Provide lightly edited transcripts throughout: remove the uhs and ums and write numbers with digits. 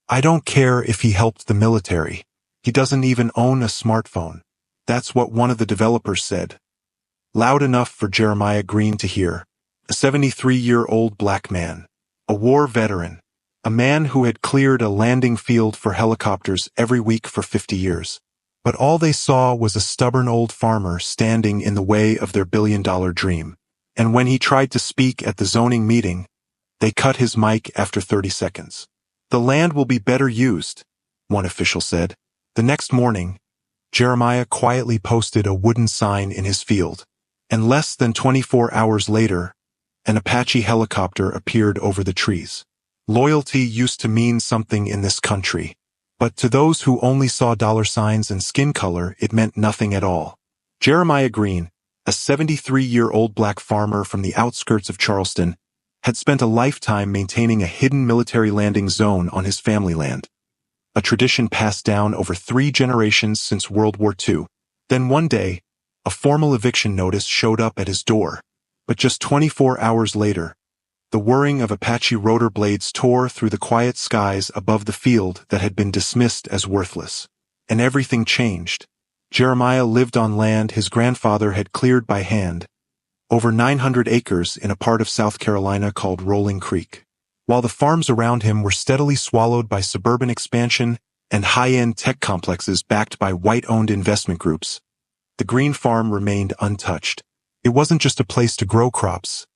I don't care if he helped the military. He doesn't even own a smartphone. That's what one of the developers said. Loud enough for Jeremiah Green to hear. A 73-year-old black man. A war veteran. A man who had cleared a landing field for helicopters every week for 50 years. But all they saw was a stubborn old farmer standing in the way of their billion-dollar dream. And when he tried to speak at the zoning meeting, they cut his mic after 30 seconds. The land will be better used, one official said. The next morning, Jeremiah quietly posted a wooden sign in his field, and less than 24 hours later, an Apache helicopter appeared over the trees. Loyalty used to mean something in this country, but to those who only saw dollar signs and skin color, it meant nothing at all. Jeremiah Green, a 73-year-old black farmer from the outskirts of Charleston, had spent a lifetime maintaining a hidden military landing zone on his family land, a tradition passed down over 3 generations since World War II. Then one day, a formal eviction notice showed up at his door, but just 24 hours later, the whirring of Apache rotor blades tore through the quiet skies above the field that had been dismissed as worthless. And everything changed. Jeremiah lived on land his grandfather had cleared by hand, over 900 acres in a part of South Carolina called Rolling Creek. While the farms around him were steadily swallowed by suburban expansion and high-end tech complexes backed by white-owned investment groups, the Green Farm remained untouched. It wasn't just a place to grow crops.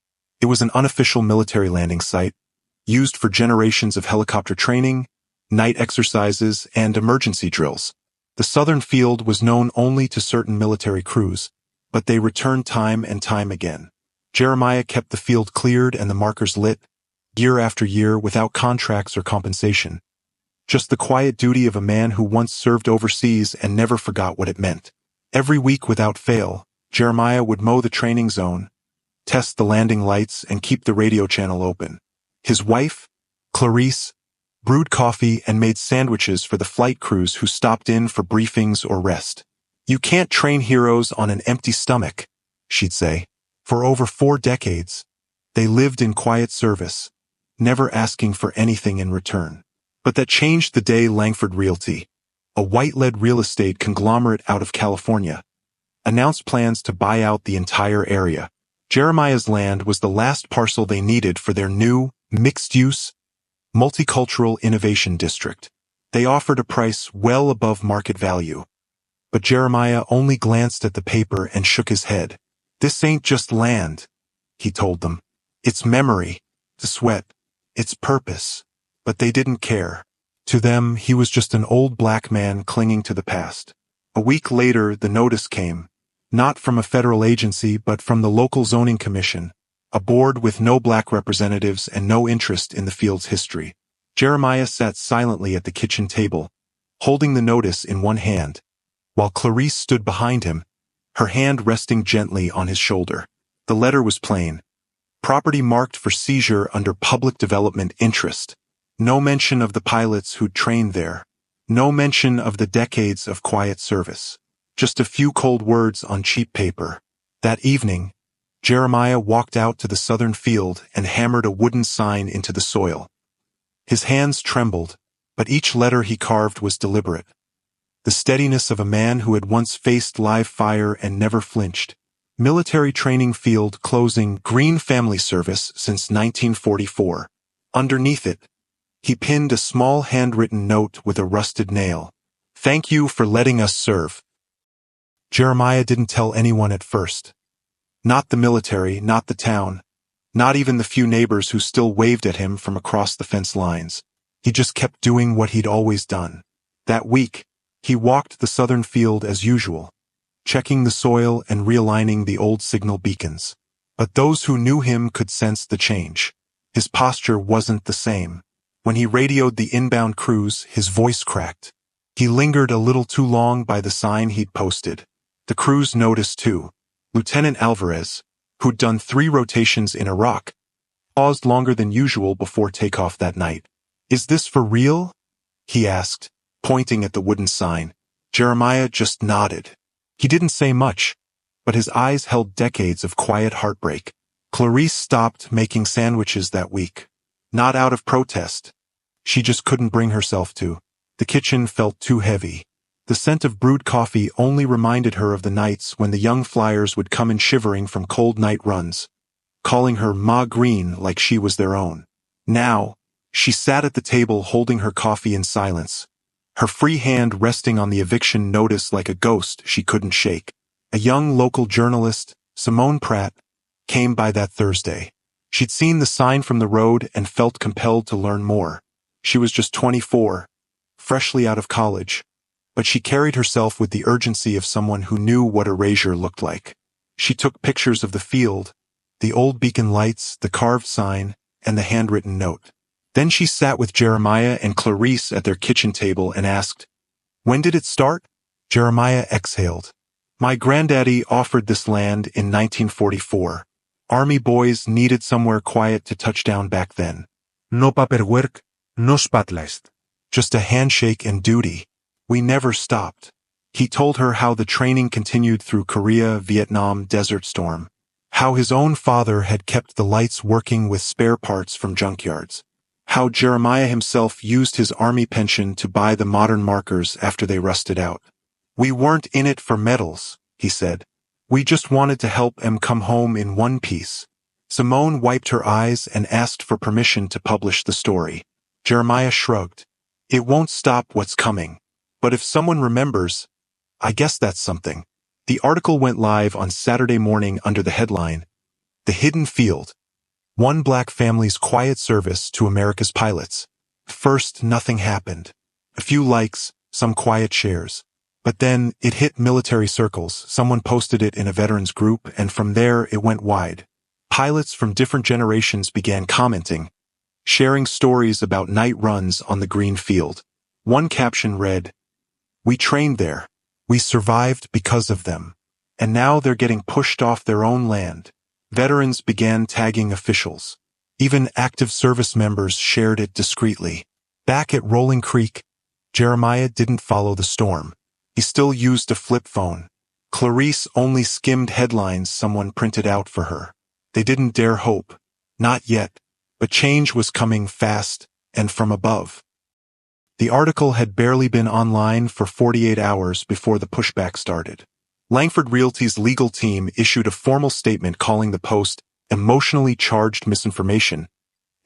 It was an unofficial military landing site, used for generations of helicopter training, night exercises, and emergency drills. The southern field was known only to certain military crews, but they returned time and time again. Jeremiah kept the field cleared and the markers lit, year after year without contracts or compensation. Just the quiet duty of a man who once served overseas and never forgot what it meant. Every week without fail, Jeremiah would mow the training zone, test the landing lights, and keep the radio channel open. His wife, Clarice, brewed coffee and made sandwiches for the flight crews who stopped in for briefings or rest. "You can't train heroes on an empty stomach," she'd say. For over 4 decades, they lived in quiet service, never asking for anything in return. But that changed the day Langford Realty, a white-led real estate conglomerate out of California, announced plans to buy out the entire area. Jeremiah's land was the last parcel they needed for their new, mixed-use, multicultural innovation district. They offered a price well above market value. But Jeremiah only glanced at the paper and shook his head. "This ain't just land," he told them. "It's memory, the sweat, its purpose." But they didn't care. To them, he was just an old black man clinging to the past. A week later, the notice came, not from a federal agency but from the local zoning commission, a board with no black representatives and no interest in the field's history. Jeremiah sat silently at the kitchen table, holding the notice in one hand, while Clarice stood behind him, her hand resting gently on his shoulder. The letter was plain. Property marked for seizure under public development interest. No mention of the pilots who'd trained there. No mention of the decades of quiet service. Just a few cold words on cheap paper. That evening, Jeremiah walked out to the southern field and hammered a wooden sign into the soil. His hands trembled, but each letter he carved was deliberate. The steadiness of a man who had once faced live fire and never flinched. Military training field closing, Green Family Service since 1944. Underneath it, he pinned a small handwritten note with a rusted nail. "Thank you for letting us serve." Jeremiah didn't tell anyone at first. Not the military, not the town, not even the few neighbors who still waved at him from across the fence lines. He just kept doing what he'd always done. That week, he walked the southern field as usual, checking the soil and realigning the old signal beacons. But those who knew him could sense the change. His posture wasn't the same. When he radioed the inbound crews, his voice cracked. He lingered a little too long by the sign he'd posted. The crews noticed too. Lieutenant Alvarez, who'd done 3 rotations in Iraq, paused longer than usual before takeoff that night. "Is this for real?" he asked, pointing at the wooden sign. Jeremiah just nodded. He didn't say much, but his eyes held decades of quiet heartbreak. Clarice stopped making sandwiches that week. Not out of protest. She just couldn't bring herself to. The kitchen felt too heavy. The scent of brewed coffee only reminded her of the nights when the young flyers would come in shivering from cold night runs, calling her Ma Green like she was their own. Now, she sat at the table holding her coffee in silence, her free hand resting on the eviction notice like a ghost she couldn't shake. A young local journalist, Simone Pratt, came by that Thursday. She'd seen the sign from the road and felt compelled to learn more. She was just 24, freshly out of college, but she carried herself with the urgency of someone who knew what erasure looked like. She took pictures of the field, the old beacon lights, the carved sign, and the handwritten note. Then she sat with Jeremiah and Clarice at their kitchen table and asked, "When did it start?" Jeremiah exhaled. "My granddaddy offered this land in 1944. Army boys needed somewhere quiet to touch down back then. No paperwork, no spotlight. Just a handshake and duty. We never stopped." He told her how the training continued through Korea, Vietnam, Desert Storm. How his own father had kept the lights working with spare parts from junkyards. How Jeremiah himself used his army pension to buy the modern markers after they rusted out. "We weren't in it for medals," he said. "We just wanted to help em come home in one piece." Simone wiped her eyes and asked for permission to publish the story. Jeremiah shrugged. "It won't stop what's coming. But if someone remembers, I guess that's something." The article went live on Saturday morning under the headline, "The Hidden Field. One black family's quiet service to America's pilots." First, nothing happened. A few likes, some quiet shares. But then, it hit military circles. Someone posted it in a veterans group, and from there it went wide. Pilots from different generations began commenting, sharing stories about night runs on the green field. One caption read, "We trained there. We survived because of them. And now they're getting pushed off their own land." Veterans began tagging officials. Even active service members shared it discreetly. Back at Rolling Creek, Jeremiah didn't follow the storm. He still used a flip phone. Clarice only skimmed headlines someone printed out for her. They didn't dare hope. Not yet. But change was coming fast, and from above. The article had barely been online for 48 hours before the pushback started. Langford Realty's legal team issued a formal statement calling the post emotionally charged misinformation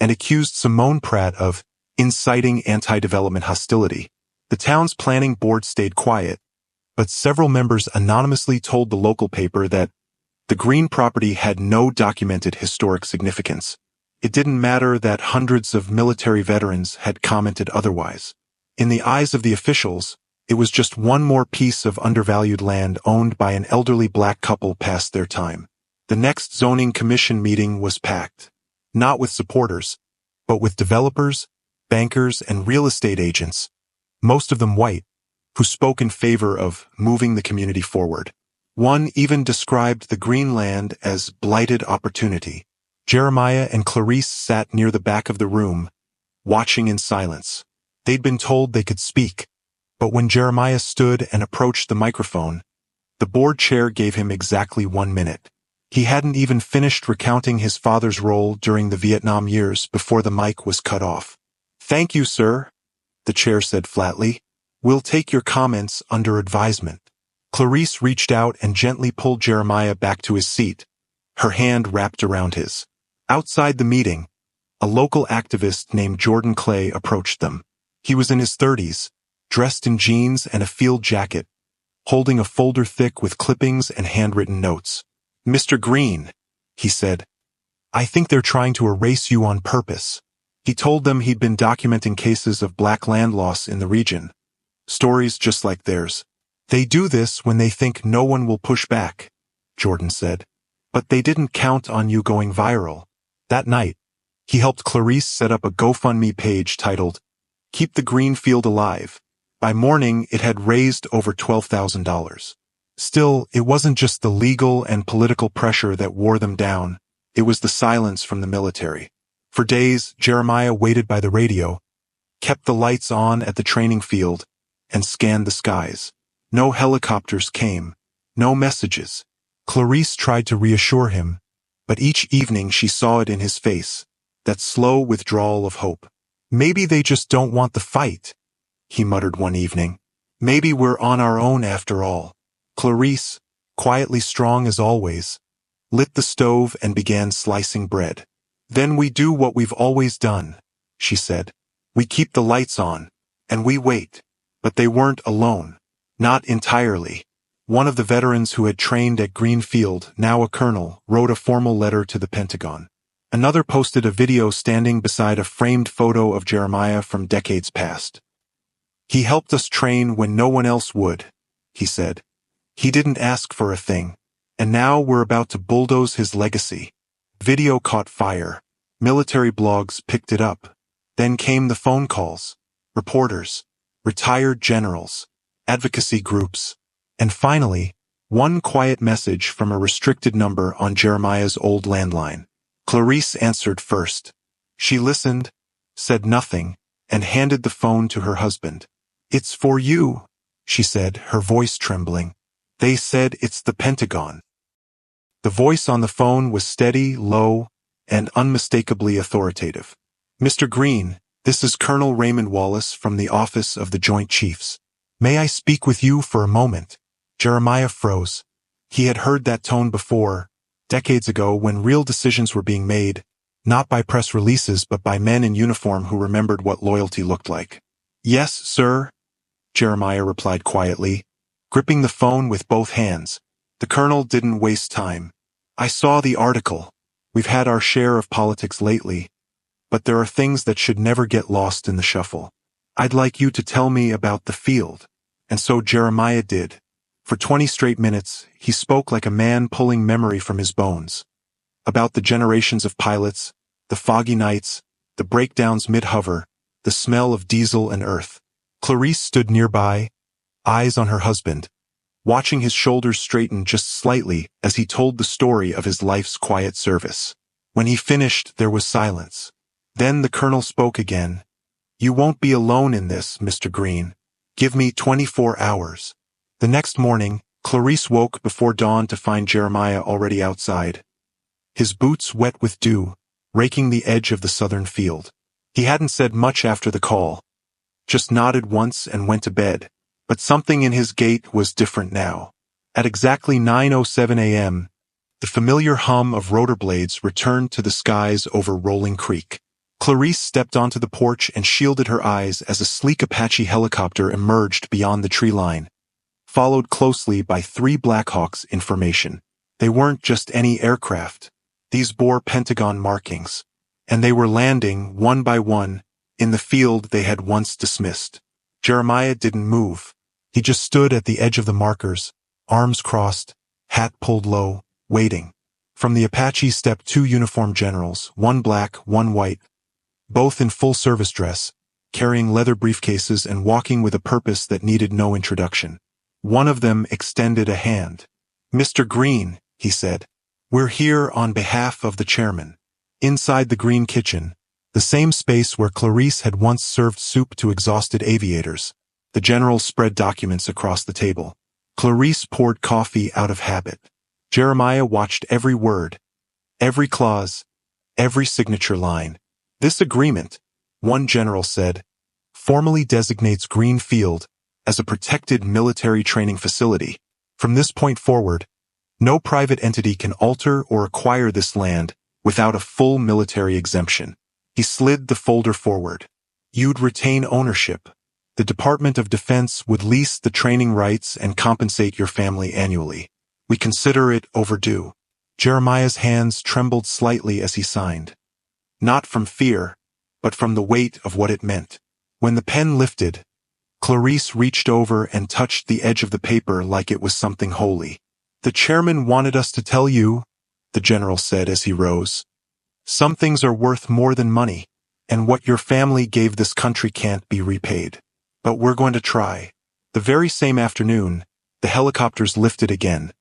and accused Simone Pratt of inciting anti-development hostility. The town's planning board stayed quiet, but several members anonymously told the local paper that the green property had no documented historic significance. It didn't matter that hundreds of military veterans had commented otherwise. In the eyes of the officials, it was just one more piece of undervalued land owned by an elderly black couple past their time. The next zoning commission meeting was packed, not with supporters, but with developers, bankers, and real estate agents, most of them white, who spoke in favor of moving the community forward. One even described the green land as blighted opportunity. Jeremiah and Clarice sat near the back of the room, watching in silence. They'd been told they could speak, but when Jeremiah stood and approached the microphone, the board chair gave him exactly 1 minute. He hadn't even finished recounting his father's role during the Vietnam years before the mic was cut off. "Thank you, sir," the chair said flatly. "We'll take your comments under advisement." Clarice reached out and gently pulled Jeremiah back to his seat, her hand wrapped around his. Outside the meeting, a local activist named Jordan Clay approached them. He was in his 30s, dressed in jeans and a field jacket, holding a folder thick with clippings and handwritten notes. "Mr. Green," he said, "I think they're trying to erase you on purpose." He told them he'd been documenting cases of black land loss in the region. Stories just like theirs. "They do this when they think no one will push back," Jordan said. "But they didn't count on you going viral." That night, he helped Clarice set up a GoFundMe page titled, "Keep the Green Field Alive." By morning, it had raised over $12,000. Still, it wasn't just the legal and political pressure that wore them down. It was the silence from the military. For days, Jeremiah waited by the radio, kept the lights on at the training field, and scanned the skies. No helicopters came, no messages. Clarice tried to reassure him, but each evening she saw it in his face, that slow withdrawal of hope. Maybe they just don't want the fight, he muttered one evening. Maybe we're on our own after all. Clarice, quietly strong as always, lit the stove and began slicing bread. Then we do what we've always done, she said. We keep the lights on, and we wait. But they weren't alone. Not entirely. One of the veterans who had trained at Greenfield, now a colonel, wrote a formal letter to the Pentagon. Another posted a video standing beside a framed photo of Jeremiah from decades past. He helped us train when no one else would, he said. He didn't ask for a thing. And now we're about to bulldoze his legacy. Video caught fire. Military blogs picked it up. Then came the phone calls. Reporters. Retired generals. Advocacy groups. And finally, one quiet message from a restricted number on Jeremiah's old landline. Clarice answered first. She listened, said nothing, and handed the phone to her husband. It's for you, she said, her voice trembling. They said it's the Pentagon. The voice on the phone was steady, low, and unmistakably authoritative. Mr. Green, this is Colonel Raymond Wallace from the Office of the Joint Chiefs. May I speak with you for a moment? Jeremiah froze. He had heard that tone before, decades ago when real decisions were being made, not by press releases but by men in uniform who remembered what loyalty looked like. Yes, sir, Jeremiah replied quietly, gripping the phone with both hands. The colonel didn't waste time. I saw the article. We've had our share of politics lately, but there are things that should never get lost in the shuffle. I'd like you to tell me about the field. And so Jeremiah did. For 20 straight minutes, he spoke like a man pulling memory from his bones. About the generations of pilots, the foggy nights, the breakdowns mid-hover, the smell of diesel and earth. Clarice stood nearby, eyes on her husband, watching his shoulders straighten just slightly as he told the story of his life's quiet service. When he finished, there was silence. Then the colonel spoke again. You won't be alone in this, Mr. Green. Give me 24 hours. The next morning, Clarice woke before dawn to find Jeremiah already outside. His boots wet with dew, raking the edge of the southern field. He hadn't said much after the call, just nodded once and went to bed. But something in his gait was different now. At exactly 9:07 a.m., the familiar hum of rotor blades returned to the skies over Rolling Creek. Clarice stepped onto the porch and shielded her eyes as a sleek Apache helicopter emerged beyond the tree line, followed closely by 3 Blackhawks in formation. They weren't just any aircraft. These bore Pentagon markings, and they were landing, one by one, in the field they had once dismissed. Jeremiah didn't move. He just stood at the edge of the markers, arms crossed, hat pulled low, waiting. From the Apache stepped 2 uniformed generals, one black, one white, both in full service dress, carrying leather briefcases and walking with a purpose that needed no introduction. One of them extended a hand. Mr. Green, he said, we're here on behalf of the chairman. Inside the Green kitchen, the same space where Clarice had once served soup to exhausted aviators, the general spread documents across the table. Clarice poured coffee out of habit. Jeremiah watched every word, every clause, every signature line. This agreement, one general said, formally designates Greenfield as a protected military training facility. From this point forward, no private entity can alter or acquire this land without a full military exemption. He slid the folder forward. You'd retain ownership. The Department of Defense would lease the training rights and compensate your family annually. We consider it overdue. Jeremiah's hands trembled slightly as he signed. Not from fear, but from the weight of what it meant. When the pen lifted, Clarice reached over and touched the edge of the paper like it was something holy. The chairman wanted us to tell you, the general said as he rose. Some things are worth more than money, and what your family gave this country can't be repaid. But we're going to try. The very same afternoon, the helicopters lifted again,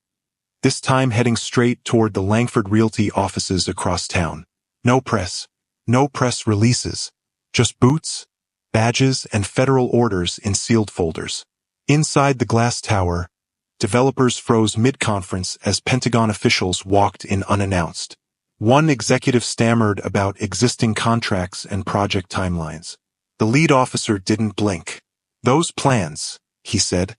this time heading straight toward the Langford Realty offices across town. No press releases, just boots, badges, and federal orders in sealed folders. Inside the glass tower, developers froze mid-conference as Pentagon officials walked in unannounced. One executive stammered about existing contracts and project timelines. The lead officer didn't blink. "Those plans," he said,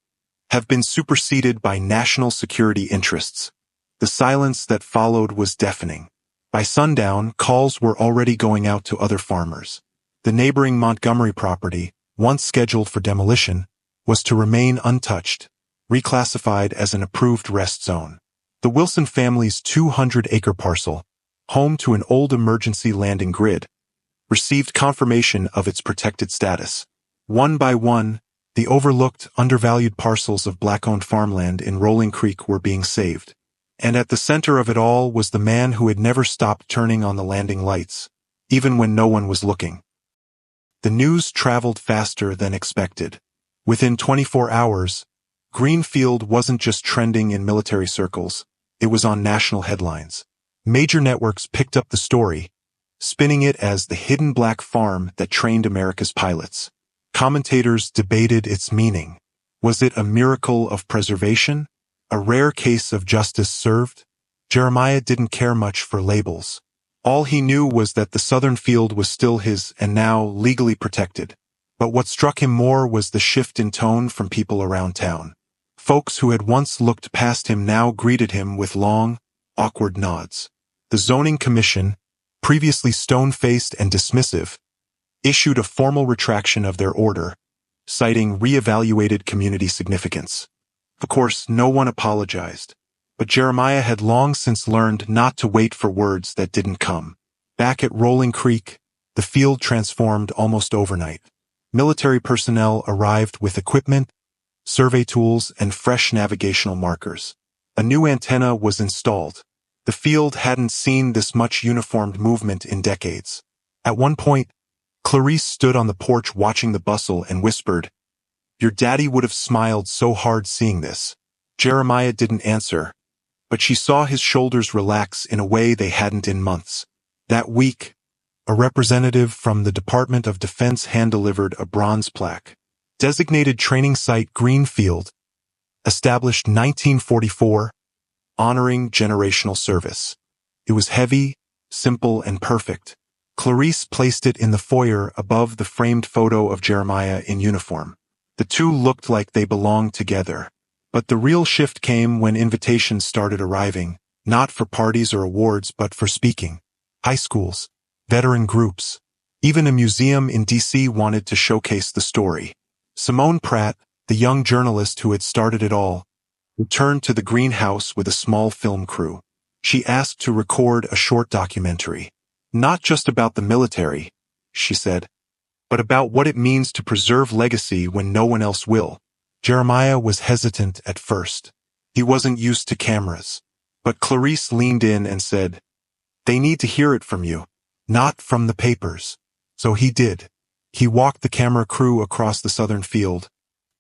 "have been superseded by national security interests." The silence that followed was deafening. By sundown, calls were already going out to other farmers. The neighboring Montgomery property, once scheduled for demolition, was to remain untouched, reclassified as an approved rest zone. The Wilson family's 200-acre parcel, home to an old emergency landing grid, received confirmation of its protected status. One by one, the overlooked, undervalued parcels of black-owned farmland in Rolling Creek were being saved. And at the center of it all was the man who had never stopped turning on the landing lights, even when no one was looking. The news traveled faster than expected. Within 24 hours, Greenfield wasn't just trending in military circles, it was on national headlines. Major networks picked up the story, spinning it as the hidden black farm that trained America's pilots. Commentators debated its meaning. Was it a miracle of preservation? A rare case of justice served? Jeremiah didn't care much for labels. All he knew was that the southern field was still his and now legally protected. But what struck him more was the shift in tone from people around town. Folks who had once looked past him now greeted him with long, awkward nods. The zoning commission, previously stone-faced and dismissive, issued a formal retraction of their order, citing re-evaluated community significance. Of course, no one apologized, but Jeremiah had long since learned not to wait for words that didn't come. Back at Rolling Creek, the field transformed almost overnight. Military personnel arrived with equipment, survey tools, and fresh navigational markers. A new antenna was installed. The field hadn't seen this much uniformed movement in decades. At one point, Clarice stood on the porch watching the bustle and whispered, "Your daddy would have smiled so hard seeing this." Jeremiah didn't answer, but she saw his shoulders relax in a way they hadn't in months. That week, a representative from the Department of Defense hand-delivered a bronze plaque. Designated Training Site Greenfield, established 1944, honoring generational service. It was heavy, simple, and perfect. Clarice placed it in the foyer above the framed photo of Jeremiah in uniform. The two looked like they belonged together. But the real shift came when invitations started arriving, not for parties or awards but for speaking. High schools, veteran groups, even a museum in D.C. wanted to showcase the story. Simone Pratt, the young journalist who had started it all, returned to the greenhouse with a small film crew. She asked to record a short documentary. Not just about the military, she said, but about what it means to preserve legacy when no one else will. Jeremiah was hesitant at first. He wasn't used to cameras. But Clarice leaned in and said, "They need to hear it from you, not from the papers." So he did. He walked the camera crew across the southern field,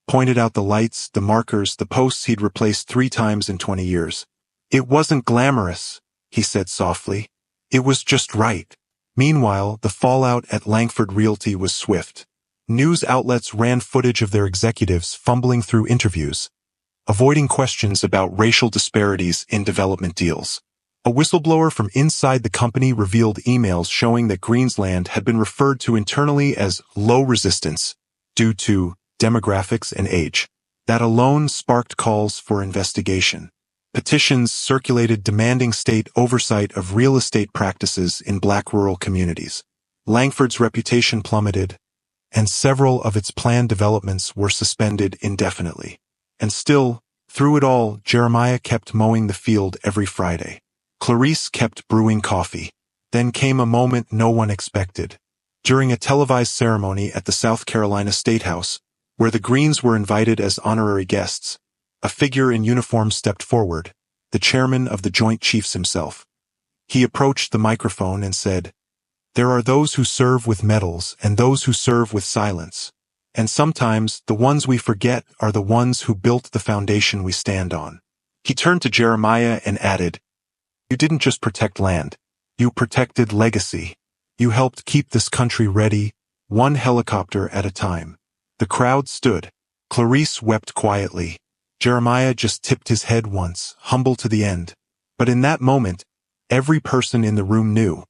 pointed out the lights, the markers, the posts he'd replaced 3 times in 20 years. "It wasn't glamorous," he said softly. "It was just right." Meanwhile, the fallout at Langford Realty was swift. News outlets ran footage of their executives fumbling through interviews, avoiding questions about racial disparities in development deals. A whistleblower from inside the company revealed emails showing that Greensland had been referred to internally as low resistance due to demographics and age. That alone sparked calls for investigation. Petitions circulated demanding state oversight of real estate practices in black rural communities. Langford's reputation plummeted, and several of its planned developments were suspended indefinitely. And still, through it all, Jeremiah kept mowing the field every Friday. Clarice kept brewing coffee. Then came a moment no one expected. During a televised ceremony at the South Carolina State House, where the Greens were invited as honorary guests, a figure in uniform stepped forward, the chairman of the Joint Chiefs himself. He approached the microphone and said, "There are those who serve with medals and those who serve with silence. And sometimes the ones we forget are the ones who built the foundation we stand on." He turned to Jeremiah and added, "You didn't just protect land. You protected legacy. You helped keep this country ready, one helicopter at a time." The crowd stood. Clarice wept quietly. Jeremiah just tipped his head once, humble to the end. But in that moment, Every person in the room knew.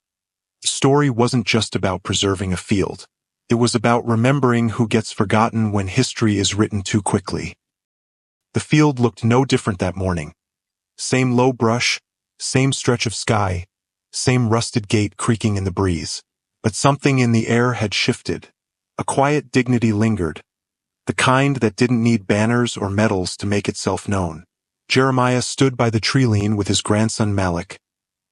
The story wasn't just about preserving a field. It was about remembering who gets forgotten when history is written too quickly. The field looked no different that morning. Same low brush, same stretch of sky, same rusted gate creaking in the breeze. But something in the air had shifted. A quiet dignity lingered, the kind that didn't need banners or medals to make itself known. Jeremiah stood by the tree lean with his grandson Malik,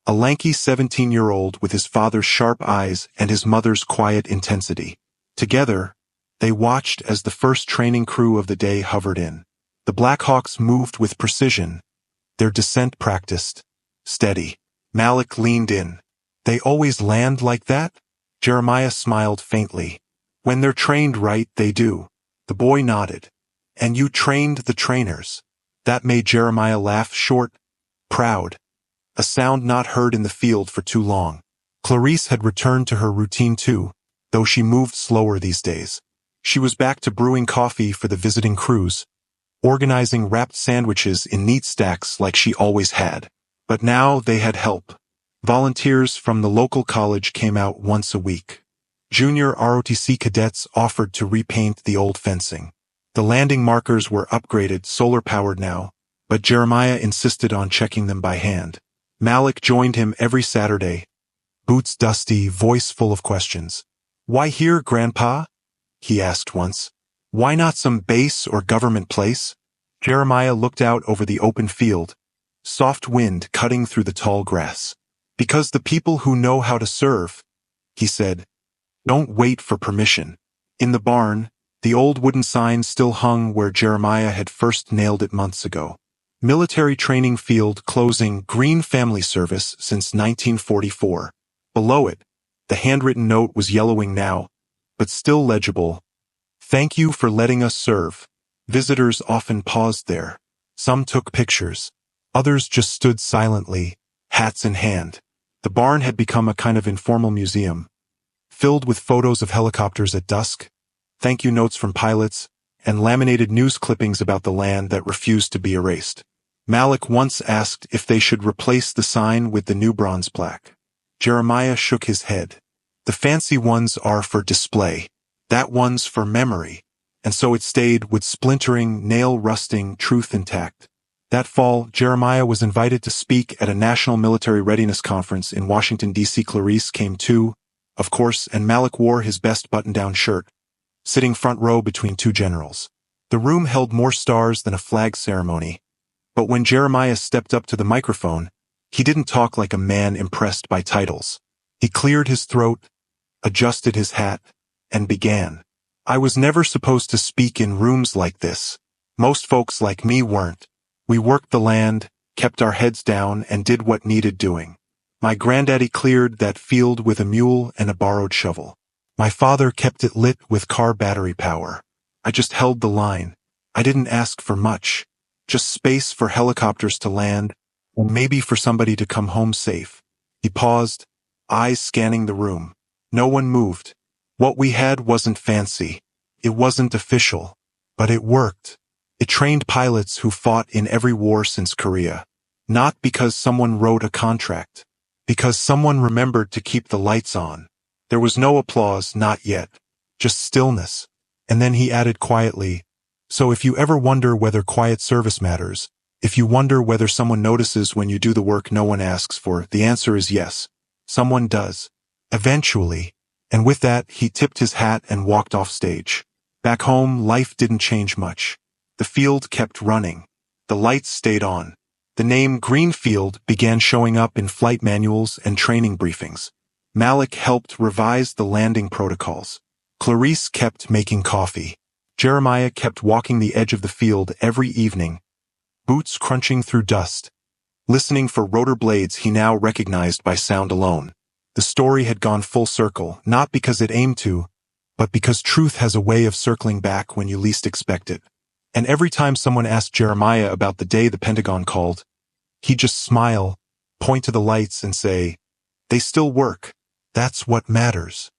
a lanky 17-year-old with his father's sharp eyes and his mother's quiet intensity. Together, they watched as the first training crew of the day hovered in. The Blackhawks moved with precision, their descent practiced, steady. Malik leaned in. They always land like that? Jeremiah smiled faintly. When they're trained right, they do. The boy nodded. And you trained the trainers. That made Jeremiah laugh short, proud. A sound not heard in the field for too long. Clarice had returned to her routine too, though she moved slower these days. She was back to brewing coffee for the visiting crews, organizing wrapped sandwiches in neat stacks like she always had. But now they had help. Volunteers from the local college came out once a week. Junior ROTC cadets offered to repaint the old fencing. The landing markers were upgraded, solar-powered now, but Jeremiah insisted on checking them by hand. Malik joined him every Saturday, boots dusty, voice full of questions. "Why here, Grandpa?" he asked once. "Why not some base or government place?" Jeremiah looked out over the open field, soft wind cutting through the tall grass. "Because the people who know how to serve," he said, "don't wait for permission." In the barn, the old wooden sign still hung where Jeremiah had first nailed it months ago. Military training field closing, Green Family Service since 1944. Below it, the handwritten note was yellowing now, but still legible. "Thank you for letting us serve." Visitors often paused there. Some took pictures. Others just stood silently, hats in hand. The barn had become a kind of informal museum, filled with photos of helicopters at dusk, thank you notes from pilots, and laminated news clippings about the land that refused to be erased. Malik once asked if they should replace the sign with the new bronze plaque. Jeremiah shook his head. "The fancy ones are for display. That one's for memory." And so it stayed, with splintering, nail-rusting, truth intact. That fall, Jeremiah was invited to speak at a national military readiness conference in Washington, D.C. Clarice came too, of course, and Malik wore his best button-down shirt, sitting front row between two generals. The room held more stars than a flag ceremony. But when Jeremiah stepped up to the microphone, he didn't talk like a man impressed by titles. He cleared his throat, adjusted his hat, and began. "I was never supposed to speak in rooms like this. Most folks like me weren't. We worked the land, kept our heads down, and did what needed doing. My granddaddy cleared that field with a mule and a borrowed shovel. My father kept it lit with car battery power. I just held the line. I didn't ask for much. Just space for helicopters to land, and maybe for somebody to come home safe." He paused, eyes scanning the room. No one moved. What we had wasn't fancy. It wasn't official. But it worked. It trained pilots who fought in every war since Korea. Not because someone wrote a contract. Because someone remembered to keep the lights on. There was no applause, not yet. Just stillness. And then he added quietly, "So if you ever wonder whether quiet service matters, if you wonder whether someone notices when you do the work no one asks for, the answer is yes. Someone does. Eventually." And with that, he tipped his hat and walked off stage. Back home, life didn't change much. The field kept running. The lights stayed on. The name Greenfield began showing up in flight manuals and training briefings. Malik helped revise the landing protocols. Clarice kept making coffee. Jeremiah kept walking the edge of the field every evening, boots crunching through dust, listening for rotor blades he now recognized by sound alone. The story had gone full circle, not because it aimed to, but because truth has a way of circling back when you least expect it. And every time someone asked Jeremiah about the day the Pentagon called, he'd just smile, point to the lights and say, "They still work. That's what matters."